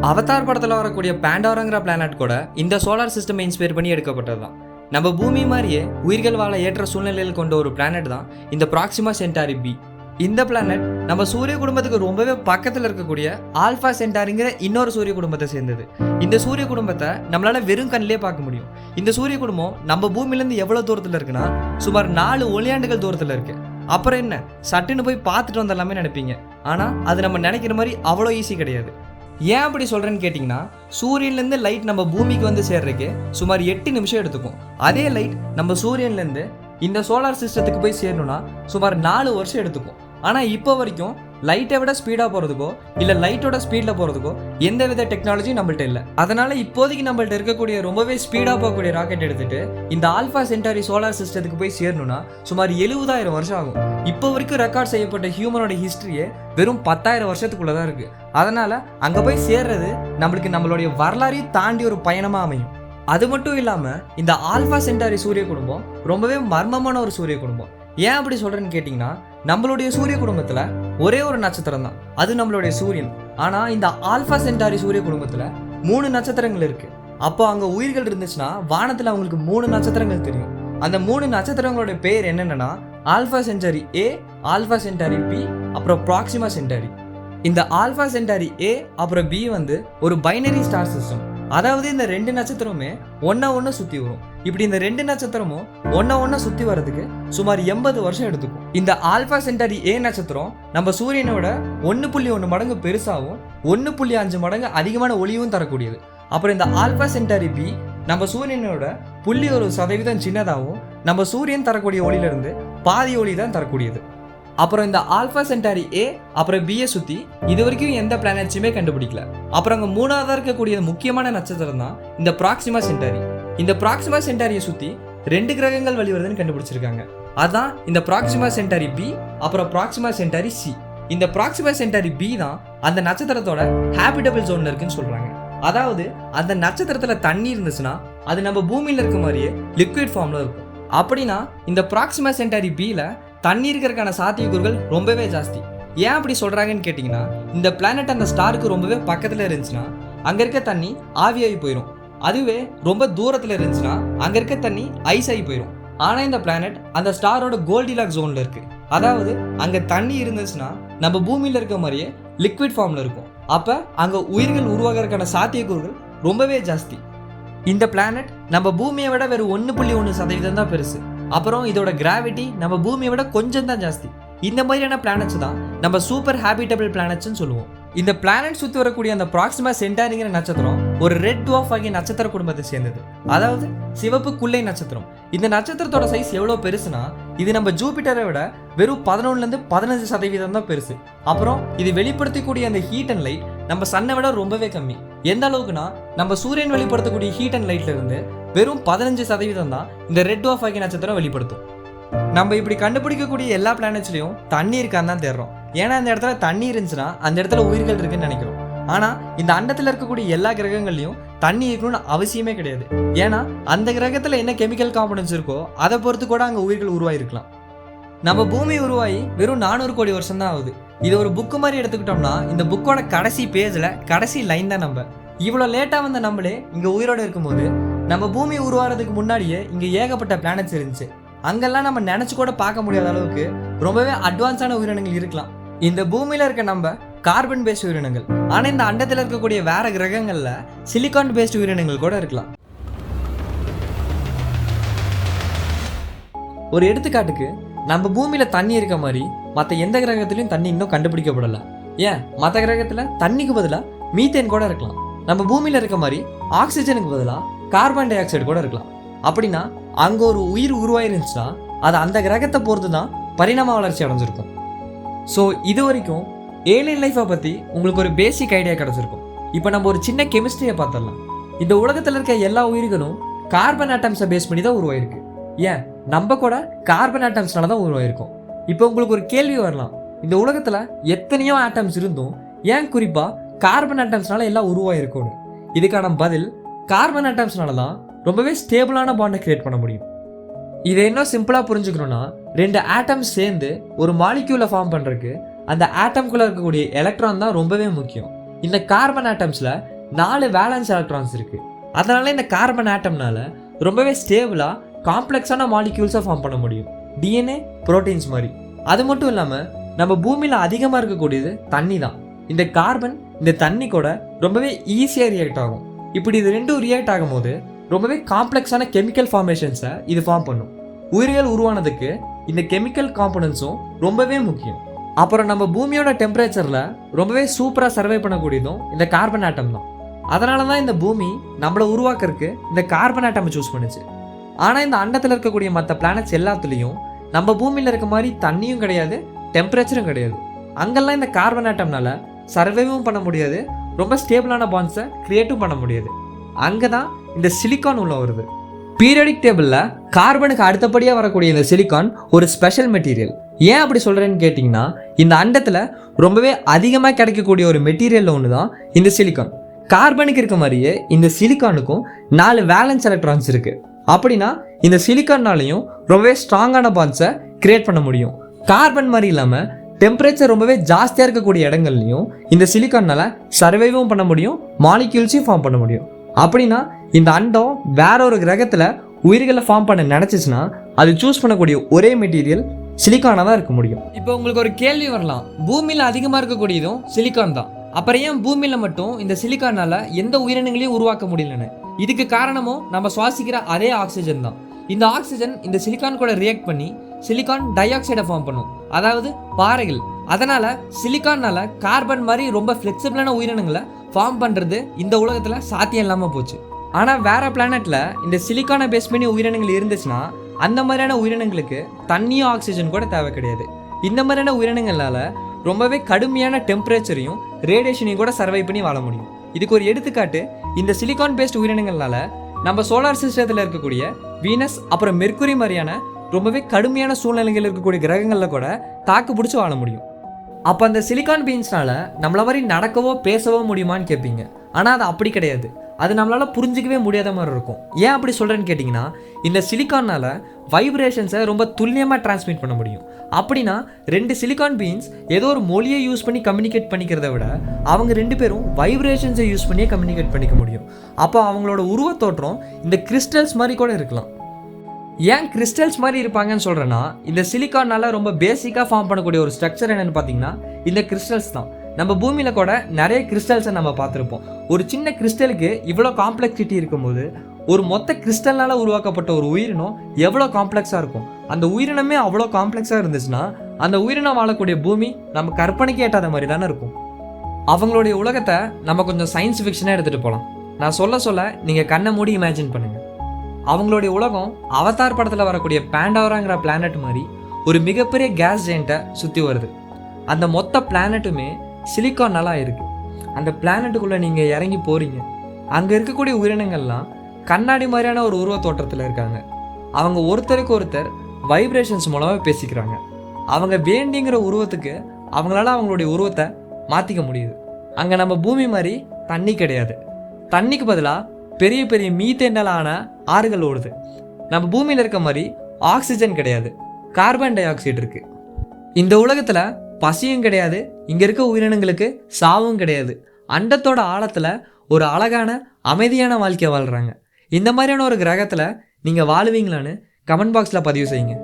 Avatar படத்தில் வரக்கூடிய பேண்டோராங்கிற planet கூட இந்த சோலார் சிஸ்டம் இன்ஸ்பயர் பண்ணி எடுக்கப்பட்டது தான். நம்ம பூமி மாதிரியே உயிர்கள் வாழ ஏற்ற சூழ்நிலையில் கொண்ட ஒரு பிளானட் தான் இந்த ப்ராக்சிமா சென்டாரி பி. இந்த பிளானட் நம்ம சூரிய குடும்பத்துக்கு ரொம்பவே பக்கத்தில் இருக்கக்கூடிய ஆல்ஃபா சென்டாரிங்கிற இன்னொரு சூரிய குடும்பத்தை சேர்ந்தது. இந்த சூரிய குடும்பத்தை நம்மளால வெறும் கண்ணிலே பார்க்க முடியும். இந்த சூரிய குடும்பம் நம்ம பூமியிலேருந்து எவ்வளோ தூரத்தில் இருக்குன்னா சுமார் 4 ஒளியாண்டுகள் தூரத்தில் இருக்கு. அப்புறம் என்ன, சட்டுன்னு போய் பார்த்துட்டு வந்தெல்லாமே நினைப்பீங்க. ஆனால் அது நம்ம நினைக்கிற மாதிரி அவ்வளோ ஈஸி கிடையாது. ஏன் அப்படி சொல்கிறேன்னு கேட்டிங்கன்னா, சூரியன்லேருந்து லைட் நம்ம பூமிக்கு வந்து சேர்றதுக்கு சுமார் 8 நிமிஷம் எடுத்துக்கும். அதே லைட் நம்ம சூரியன்லேருந்து இந்த சோலார் சிஸ்டத்துக்கு போய் சேரணும்னா சுமார் 4 வருஷம் எடுத்துக்கும். ஆனால் இப்போ வரைக்கும் லைட்டை விட ஸ்பீடாக போகிறதுக்கோ இல்லை லைட்டோட ஸ்பீடில் போகிறதுக்கோ எந்த வித டெக்னாலஜியும் நம்மள்ட்ட இல்லை. அதனால் இப்போதைக்கு நம்மள்ட்ட இருக்கக்கூடிய ரொம்பவே ஸ்பீடாக போகக்கூடிய ராக்கெட் எடுத்துகிட்டு இந்த ஆல்ஃபா சென்டாரி சோலார் சிஸ்டத்துக்கு போய் சேரணும்னா சுமார் 70,000 வருஷம் ஆகும். இப்போ வரைக்கும் ரெக்கார்ட் செய்யப்பட்ட ஹியூமனோட ஹிஸ்ட்ரியே வெறும் 10,000 வருஷத்துக்குள்ளே தான் இருக்குது. அதனால் அங்கே போய் சேர்றது நம்மளுடைய வரலாறையும் தாண்டி ஒரு பயணமாக அமையும். அது மட்டும் இல்லாமல் இந்த ஆல்ஃபா சென்டாரி சூரிய குடும்பம் ரொம்பவே மர்மமான ஒரு சூரிய குடும்பம். ஏன் அப்படி சொல்கிறேன்னு கேட்டிங்கன்னா, நம்மளுடைய சூரிய குடும்பத்தில் ஒரே ஒரு நட்சத்திரம் தான், அது நம்மளுடைய சூரியன். ஆனால் இந்த ஆல்ஃபா சென்டாரி சூரிய குடும்பத்தில் 3 நட்சத்திரங்கள் இருக்குது. அப்போ அங்கே உயிர்கள் இருந்துச்சுன்னா வானத்தில் அவங்களுக்கு 3 நட்சத்திரங்கள் தெரியும். அந்த 3 நட்சத்திரங்களோட பேர் என்னென்னா ஆல்ஃபா சென்டாரி ஏ, ஆல்ஃபா சென்டாரி பி, அப்புறம் ப்ராக்சிமா சென்டாரி. இந்த ஆல்ஃபா சென்டாரி ஏ அப்புறம் பி வந்து ஒரு பைனரி ஸ்டார் சிஸ்டம். அதாவது இந்த 2 நட்சத்திரமுமே ஒன்றை சுற்றி வரும். இப்படி இந்த 2 நட்சத்திரமும் ஒன்றை சுற்றி வர்றதுக்கு சுமார் 80 வருஷம் எடுத்துக்கும். இந்த ஆல்ஃபா சென்டாரி ஏ நட்சத்திரம் நம்ம சூரியனோட 1.1 மடங்கு பெருசாகவும் 1.5 மடங்கு அதிகமான ஒளியும் தரக்கூடியது. அப்புறம் இந்த ஆல்ஃபா சென்டாரி பி நம்ம சூரியனோட 0.1% சின்னதாகவும் நம்ம சூரியன் தரக்கூடிய ஒளியிலிருந்து பாதி ஒளி தான் தரக்கூடியது. அப்புறம் இந்த ஆல்ஃபா சென்டாரி ஏ அப்புறம் பியை சுற்றி இது வரைக்கும் எந்த பிளானட்ஸுமே கண்டுபிடிக்கல. அப்புறம் அங்கே 3ஆவதாக இருக்கக்கூடிய முக்கியமான நட்சத்திரம் தான் இந்த ப்ராக்சிமா சென்டாரி. இந்த ப்ராக்சிமா சென்டாரியை சுற்றி 2 கிரகங்கள் வழிவருதுன்னு கண்டுபிடிச்சிருக்காங்க. அதான் இந்த ப்ராக்சிமா சென்டாரி பி அப்புறம் ப்ராக்சிமா சென்டாரி சி. இந்த ப்ராக்சிமா சென்டாரி பி தான் அந்த நட்சத்திரத்தோட ஹேபிட்டபிள் ஜோன்ல இருக்குன்னு சொல்றாங்க. அதாவது அந்த நட்சத்திரத்தில் தண்ணி இருந்துச்சுன்னா அது நம்ம பூமியில் இருக்க மாதிரியே லிக்விட் ஃபார்ம்ல இருக்கும். அப்படின்னா இந்த ப்ராக்சிமா சென்டாரி பியில் தண்ணி இருக்கிறதுக்கான சாத்தியக்கூறுகள் ரொம்பவே ஜாஸ்தி. ஏன் அப்படி சொல்கிறாங்கன்னு கேட்டிங்கன்னா, இந்த பிளானட் அந்த ஸ்டாருக்கு ரொம்பவே பக்கத்தில் இருந்துச்சுன்னா அங்கே இருக்க தண்ணி ஆவியாகி போயிடும். அதுவே ரொம்ப தூரத்தில் இருந்துச்சுன்னா அங்கே இருக்க தண்ணி ஐஸ் ஆகி போயிடும். ஆனால் இந்த பிளானட் அந்த ஸ்டாரோட கோல்டிலாக் ஜோனில் இருக்குது. அதாவது அங்கே தண்ணி இருந்துச்சுன்னா நம்ம பூமியில் இருக்க மாதிரியே லிக்விட் ஃபார்மில் இருக்கும். அப்போ அங்கே உயிர்கள் உருவாகிறதுக்கான சாத்தியக்கூறுகள் ரொம்பவே ஜாஸ்தி. இந்த பிளானட் நம்ம பூமியை விட வெறும் 1.1% தான் பெருசு. அப்புறம் இதோட கிராவிட்டி நம்ம பூமியை விட கொஞ்சம் தான் ஜாஸ்தி. இந்த மாதிரியான பிளானட்ஸ் தான் நம்ம சூப்பர் ஹேபிட்டபிள் பிளானட்ஸ்னு சொல்லுவோம். இந்த பிளானட் சுற்றி வரக்கூடிய அந்த ப்ராக்சிமா சென்டாரிங்கிற நட்சத்திரம் ஒரு ரெட் டுவார்ஃப் ஆகிய நட்சத்திர குடும்பத்தை சேர்ந்தது. அதாவது சிவப்பு குள்ளை நட்சத்திரம். இந்த நட்சத்திரத்தோட சைஸ் எவ்வளோ பெருசுனா இது நம்ம ஜூபிட்டரை விட வெறும் 11லேருந்து 15% தான் பெருசு. அப்புறம் இது வெளிப்படுத்தக்கூடிய அந்த ஹீட் அண்ட் லைட் நம்ம சன்னை விட ரொம்பவே கம்மி. எந்த அளவுக்குனா நம்ம சூரியன் வெளிப்படுத்தக்கூடிய ஹீட் அண்ட் லைட்ல இருந்து வெறும் 15% தான் இந்த ரெட் டுவார்ஃப் ஆகிய நட்சத்திரம் வெளிப்படுத்தும். நம்ம இப்படி கண்டுபிடிக்கக்கூடிய எல்லா பிளானட்ஸ்லையும் தண்ணி இருக்கான்னு தான் தேடுறோம். ஏன்னா அந்த இடத்துல தண்ணி இருந்துச்சுன்னா அந்த இடத்துல உயிர்கள் இருக்குன்னு நினைக்கிறோம். ஆனால் இந்த அண்டத்தில் இருக்கக்கூடிய எல்லா கிரகங்கள்லையும் தண்ணி இருக்கணும்னு அவசியமே கிடையாது. ஏன்னா அந்த கிரகத்தில் என்ன கெமிக்கல் காம்பனன்ட்ஸ் இருக்கோ அதை பொறுத்து கூட அங்கே உயிர்கள் உருவாயிருக்கலாம். நம்ம பூமி உருவாகி வெறும் 400 கோடி வருஷம் தான் ஆகுது. இது ஒரு புக்கு மாதிரி எடுத்துக்கிட்டோம்னா இந்த புக்கோட கடைசி பேஜில் கடைசி லைன் தான் நம்ம. இவ்வளோ லேட்டாக வந்த நம்மளே இங்கே உயிரோடு இருக்கும்போது நம்ம பூமி உருவாகிறதுக்கு முன்னாடியே இங்கே ஏகப்பட்ட பிளானட்ஸ் இருந்துச்சு. அங்கெல்லாம் நம்ம நினச்சி கூட பார்க்க முடியாத அளவுக்கு ரொம்பவே அட்வான்ஸான உயிரினங்கள் இருக்கலாம். இந்த பூமியில் இருக்க நம்ம கார்பன் பேஸ்ட் உயிரினங்கள். ஆனால் இந்த அண்டத்தில் இருக்கக்கூடிய வேற கிரகங்களில் சிலிகான் பேஸ்ட் உயிரினங்கள் கூட இருக்கலாம். ஒரு எடுத்துக்காட்டுக்கு நம்ம பூமியில் தண்ணி இருக்க மாதிரி மற்ற எந்த கிரகத்துலையும் தண்ணி இன்னும் கண்டுபிடிக்கப்படலை. ஏன் மற்ற கிரகத்தில் தண்ணிக்கு பதிலாக மீத்தேன் கூட இருக்கலாம். நம்ம பூமியில் இருக்க மாதிரி ஆக்சிஜனுக்கு பதிலாக கார்பன் டை ஆக்சைடு கூட இருக்கலாம். அப்படின்னா அங்கே ஒரு உயிர் உருவாயிருந்துச்சுன்னா அது அந்த கிரகத்தை பொறுத்து தான் பரிணாம வளர்ச்சி அடைஞ்சிருக்கும். ஸோ இது வரைக்கும் ஏலியன் லைஃப்பை பற்றி உங்களுக்கு ஒரு பேசிக் ஐடியா கிடச்சிருக்கும். இப்போ நம்ம ஒரு சின்ன கெமிஸ்ட்ரியை பார்த்துடலாம். இந்த உலகத்தில் இருக்க எல்லா உயிர்களும் கார்பன் ஆட்டம்ஸை பேஸ் பண்ணி தான் உருவாயிருக்கு. ஏன் நம்ம கூட கார்பன் ஆட்டம்ஸ்னால தான் உருவாயிருக்கும். இப்போ உங்களுக்கு ஒரு கேள்வி வரலாம், இந்த உலகத்தில் எத்தனையோ ஆட்டம்ஸ் இருந்தும் ஏன் குறிப்பாக கார்பன் ஆட்டம்ஸ்னால எல்லாம் உருவாயிருக்கும்னு. இதுக்கான பதில் கார்பன் ஆட்டம்ஸ்னால தான் ரொம்பவே ஸ்டேபிளான பாண்டை கிரியேட் பண்ண முடியும். இதை இன்னும் சிம்பிளாக புரிஞ்சுக்கணுன்னா 2 ஆட்டம்ஸ் சேர்ந்து ஒரு மாலிக்யூலை ஃபார்ம் பண்ணுறதுக்கு அந்த ஆட்டம்குள்ளே இருக்கக்கூடிய எலக்ட்ரான் தான் ரொம்பவே முக்கியம். இந்த கார்பன் ஆட்டம்ஸில் 4 வேலன்ஸ் எலக்ட்ரான்ஸ் இருக்குது. அதனால இந்த கார்பன் ஆட்டம்னால ரொம்பவே ஸ்டேபிளாக காம்ப்ளெக்ஸான மாலிக்யூல்ஸை ஃபார்ம் பண்ண முடியும், டிஎன்ஏ புரோட்டீன்ஸ் மாதிரி. அது மட்டும் இல்லாமல் நம்ம பூமியில் அதிகமாக இருக்கக்கூடியது தண்ணி தான். இந்த கார்பன் இந்த தண்ணி கூட ரொம்பவே ஈஸியாக ரியாக்ட் ஆகும். இப்படி இது ரெண்டும் ரியாக்ட் ஆகும்போது ரொம்பவே காம்ப்ளெக்ஸான கெமிக்கல் ஃபார்மேஷன்ஸை இது ஃபார்ம் பண்ணும். உயிர்கள் உருவானதுக்கு இந்த கெமிக்கல் காம்பனன்ட்ஸும் ரொம்பவே முக்கியம். அப்புறம் நம்ம பூமியோட டெம்பரேச்சரில் ரொம்பவே சூப்பராக சர்வை பண்ணக்கூடியதும் இந்த கார்பன் ஆட்டம் தான். அதனால தான் இந்த பூமி நம்மளை உருவாக்குறதுக்கு இந்த கார்பன் ஆட்டமை சூஸ் பண்ணுச்சு. ஆனால் இந்த அண்டத்தில் இருக்கக்கூடிய மற்ற பிளானட்ஸ் எல்லாத்துலேயும் நம்ம பூமியில் இருக்க மாதிரி தண்ணியும் கிடையாது, டெம்பரேச்சரும் கிடையாது. அங்கெல்லாம் இந்த கார்பன் ஆட்டம்னால சர்வைவும் பண்ண முடியாது, ரொம்ப ஸ்டேபிளான பாண்ட்ஸை க்ரியேட்டும் பண்ண முடியாது. அங்கே தான் இந்த சிலிக்கான் உள்ள வருது. பீரியாடிக் டேபிளில் கார்பனுக்கு அடுத்தபடியாக வரக்கூடிய இந்த சிலிக்கான் ஒரு ஸ்பெஷல் மெட்டீரியல். ஏன் அப்படி சொல்கிறேன்னு கேட்டிங்கன்னா, இந்த அண்டத்தில் ரொம்பவே அதிகமாக கிடைக்கக்கூடிய ஒரு மெட்டீரியலில் ஒன்று தான் இந்த சிலிக்கான். கார்பனுக்கு இருக்க மாதிரியே இந்த சிலிக்கானுக்கும் 4 வேலன்ஸ் எலக்ட்ரான்ஸ் இருக்குது. அப்படின்னா இந்த சிலிக்கான்னாலையும் ரொம்பவே ஸ்ட்ராங்கான பாண்ட்ஸை கிரியேட் பண்ண முடியும். கார்பன் மாதிரி இல்லாமல் டெம்பரேச்சர் ரொம்பவே ஜாஸ்தியாக இருக்கக்கூடிய இடங்கள்லையும் இந்த சிலிக்கானால் சர்வைவும் பண்ண முடியும், மாலிக்யூல்ஸையும் ஃபார்ம் பண்ண முடியும். அப்படின்னா இந்த அண்டம் வேற ஒரு கிரகத்தில் உயிர்களை ஃபார்ம் பண்ண நினச்சிச்சுன்னா அது சூஸ் பண்ணக்கூடிய ஒரே மெட்டீரியல் சிலிக்கானாக தான் இருக்க முடியும். இப்போ உங்களுக்கு ஒரு கேள்வி வரலாம், பூமியில் அதிகமாக இருக்கக்கூடியதும் சிலிக்கான் தான், அப்புறம் ஏன் பூமியில் மட்டும் இந்த சிலிக்கானால எந்த உயிரினங்களையும் உருவாக்க முடியலன்னு? இதுக்கு காரணமும் நம்ம சுவாசிக்கிற அதே ஆக்சிஜன் தான். இந்த ஆக்சிஜன் இந்த சிலிக்கான் கூட ரியாக்ட் பண்ணி சிலிக்கான் டை ஆக்சைடை ஃபார்ம் பண்ணும், அதாவது பாறைகள். அதனால சிலிக்கானால கார்பன் மாதிரி ரொம்ப ஃப்ளெக்சிபிளான உயிரினங்களை ஃபார்ம் பண்ணுறது இந்த உலகத்தில் சாத்தியம் இல்லாமல் போச்சு. ஆனால் வேற பிளானட்டில் இந்த சிலிக்கானை பேஸ் பண்ணி உயிரினங்கள் இருந்துச்சுன்னா அந்த மாதிரியான உயிரினங்களுக்கு தண்ணியும் ஆக்சிஜன் கூட தேவை கிடையாது. இந்த மாதிரியான உயிரினங்களால் ரொம்பவே கடுமையான டெம்பரேச்சரையும் ரேடியேஷனையும் கூட சர்வை பண்ணி வாழ முடியும். இதுக்கு ஒரு எடுத்துக்காட்டு இந்த சிலிக்கான் பேஸ்ட் உயிரினங்களால நம்ம சோலார் சிஸ்டத்தில் இருக்கக்கூடிய வீனஸ் அப்புறம் மெர்க்குரி மாதிரியான ரொம்பவே கடுமையான சூழ்நிலைகள் இருக்கக்கூடிய கிரகங்களில் கூட தாக்கு பிடிச்சி வாழ முடியும். அப்போ அந்த சிலிக்கான் பீன்ஸ்னால நம்மள மாதிரி நடக்கவோ பேசவோ முடியுமான்னு கேட்பீங்க. ஆனால் அது அப்படி கிடையாது, அது நம்மளால் புரிஞ்சிக்கவே முடியாத மாதிரி இருக்கும். ஏன் அப்படி சொல்கிறேன்னு கேட்டிங்கன்னா, இந்த சிலிக்கானால் வைப்ரேஷன்ஸை ரொம்ப துல்லியமாக டிரான்ஸ்மிட் பண்ண முடியும். அப்படின்னா 2 சிலிக்கான் பீன்ஸ் ஏதோ ஒரு மொழியை யூஸ் பண்ணி கம்யூனிகேட் பண்ணிக்கிறத விட அவங்க 2 பேரும் வைப்ரேஷன்ஸை யூஸ் பண்ணியே கம்யூனிகேட் பண்ணிக்க முடியும். அப்போ அவங்களோட உருவத்தோற்றம் இந்த கிறிஸ்டல்ஸ் மாதிரி கூட இருக்கலாம். ஏன் கிறிஸ்டல்ஸ் மாதிரி இருப்பாங்கன்னு சொல்கிறேன்னா, இந்த சிலிக்கானால் ரொம்ப பேசிக்காக ஃபார்ம் பண்ணக்கூடிய ஒரு ஸ்ட்ரக்சர் என்னென்னு பார்த்தீங்கன்னா இந்த கிறிஸ்டல்ஸ் தான். நம்ம பூமியில் கூட நிறைய கிறிஸ்டல்ஸை நம்ம பார்த்துருப்போம். ஒரு சின்ன கிறிஸ்டலுக்கு இவ்வளோ காம்ப்ளெக்சிட்டி இருக்கும்போது ஒரு மொத்த கிறிஸ்டல்னால் உருவாக்கப்பட்ட ஒரு உயிரினம் எவ்வளோ காம்ப்ளெக்ஸாக இருக்கும். அந்த உயிரினமே அவ்வளோ காம்ப்ளெக்ஸாக இருந்துச்சுன்னா அந்த உயிரினம் வாழக்கூடிய பூமி நம்ம கற்பனைக்கு ஏற்றாத மாதிரி தானே இருக்கும். அவங்களுடைய உலகத்தை நம்ம கொஞ்சம் சயின்ஸ் ஃபிக்ஷனாக எடுத்துகிட்டு போகலாம். நான் சொல்ல நீங்கள் கண்ணை மூடி இமேஜின் பண்ணுங்கள். அவங்களுடைய உலகம் அவதார் படத்தில் வரக்கூடிய பேண்டோராங்கிற பிளானட் மாதிரி ஒரு மிகப்பெரிய கேஸ் ஜெயிண்ட்டை சுற்றி வருது. அந்த மொத்த பிளானட்டுமே சிலிக்கானால இருக்குது. அந்த பிளானட்டுக்குள்ளே நீங்கள் இறங்கி போகிறீங்க. அங்கே இருக்கக்கூடிய உயிரினங்கள்லாம் கண்ணாடி மாதிரியான ஒரு உருவ தோற்றத்தில் இருக்காங்க. அவங்க ஒருத்தருக்கு ஒருத்தர் வைப்ரேஷன்ஸ் மூலமாக பேசிக்கிறாங்க. அவங்க வேண்டிங்கிற உருவத்துக்கு அவங்களால அவங்களுடைய உருவத்தை மாற்றிக்க முடியுது. அங்கே நம்ம பூமி மாதிரி தண்ணி கிடையாது. தண்ணிக்கு பதிலாக பெரிய பெரிய மீத்தேனாலான ஆறுகள் ஓடுது. நம்ம பூமியில் இருக்க மாதிரி ஆக்சிஜன் கிடையாது, கார்பன் டை ஆக்சைடு இருக்குது. இந்த உலகத்தில் பசியும் கிடையாது, இங்கே இருக்க உயிரினங்களுக்கு சாவும் கிடையாது. அண்டத்தோட ஆழத்தில் ஒரு அழகான அமைதியான வாழ்க்கையை வாழ்கிறாங்க. இந்த மாதிரியான ஒரு கிரகத்தில் நீங்கள் வாழுவீங்களான்னு கமெண்ட் பாக்ஸில் பதிவு செய்யுங்க.